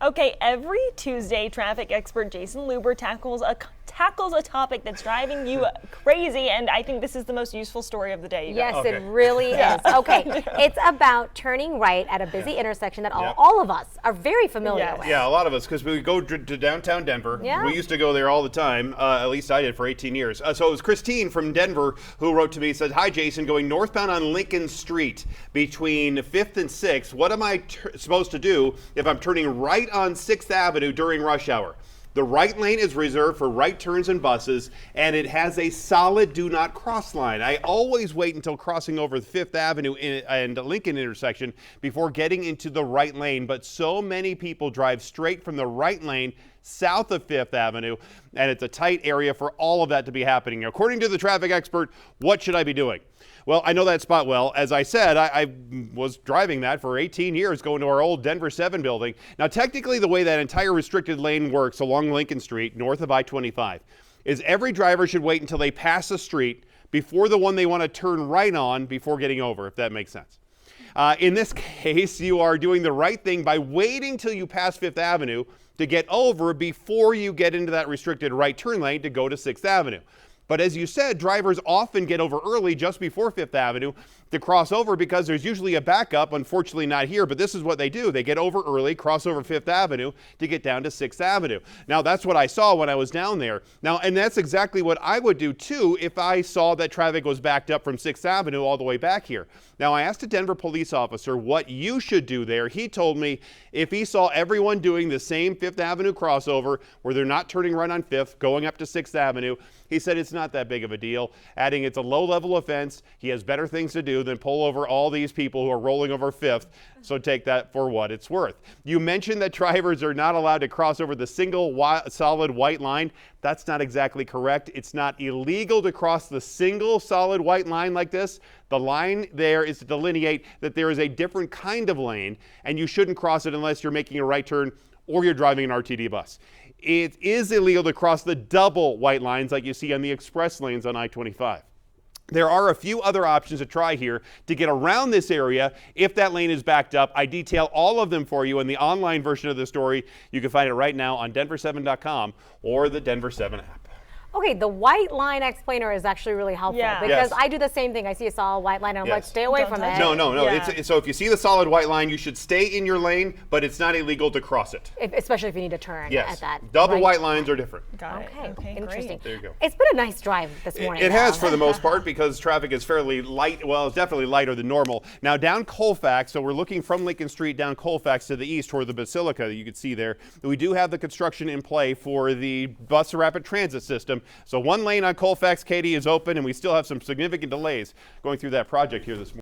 Okay, every Tuesday, traffic expert Jayson tackles a topic that's driving you crazy, and I think this is the most useful story of the day. Yes, Okay. it really is. Okay, it's about turning right at a busy intersection that all of us are very familiar with. Yeah, a lot of us, because we go to downtown Denver. Yeah. We used to go there all the time. At least I did for 18 years. So it was Christine from Denver who wrote to me, said, "Hi, Jayson, going northbound on Lincoln Street between 5th and 6th. What am I supposed to do if I'm turning right on 6th Avenue during rush hour? The right lane is reserved for right turns and buses, and it has a solid do not cross line. I always wait until crossing over the 5th Avenue and Lincoln intersection before getting into the right lane, but so many people drive straight from the right lane south of 5th Avenue, and it's a tight area for all of that to be happening. According to the traffic expert, what should I be doing?" Well, I know that spot well. As I said, I was driving that for 18 years, going to our old Denver 7 building. Now, technically, the way that entire restricted lane works along Lincoln Street, north of I-25, is every driver should wait until they pass the street before the one they want to turn right on before getting over, if that makes sense. In this case, you are doing the right thing by waiting till you pass 5th Avenue to get over before you get into that restricted right turn lane to go to 6th Avenue. But as you said, drivers often get over early just before 5th Avenue to cross over because there's usually a backup. Unfortunately not here, but this is what they do. They get over early, cross over 5th Avenue to get down to 6th Avenue. Now that's what I saw when I was down there. Now, and that's exactly what I would do too if I saw that traffic was backed up from 6th Avenue all the way back here. Now, I asked a Denver police officer what you should do there. He told me if he saw everyone doing the same 5th Avenue crossover where they're not turning right on 5th, going up to 6th Avenue, he said it's not that big of a deal, adding it's a low-level offense. He has better things to do than pull over all these people who are rolling over 5th, so take that for what it's worth. You mentioned that drivers are not allowed to cross over the single solid white line. That's not exactly correct. It's not illegal to cross the single solid white line like this. The line there is to delineate that there is a different kind of lane, and you shouldn't cross it unless you're making a right turn or you're driving an RTD bus. It is illegal to cross the double white lines like you see on the express lanes on I-25. There are a few other options to try here to get around this area if that lane is backed up. I detail all of them for you in the online version of the story. You can find it right now on denver7.com or the Denver 7 app. Okay, the white line explainer is actually really helpful because I do the same thing. I see a solid white line and I'm like, stay away from it. No. So if you see the solid white line, you should stay in your lane, but it's not illegal to cross it. Especially if you need to turn at that. Double white lines are different. Got it. Okay, interesting. Great. There you go. It's been a nice drive this morning. It has for the most part because traffic is fairly light. Well, it's definitely lighter than normal. Now down Colfax, so we're looking from Lincoln Street down Colfax to the east toward the Basilica that you can see there. We do have the construction in play for the bus rapid transit system. So one lane on Colfax, Katie, is open, and we still have some significant delays going through that project here this morning.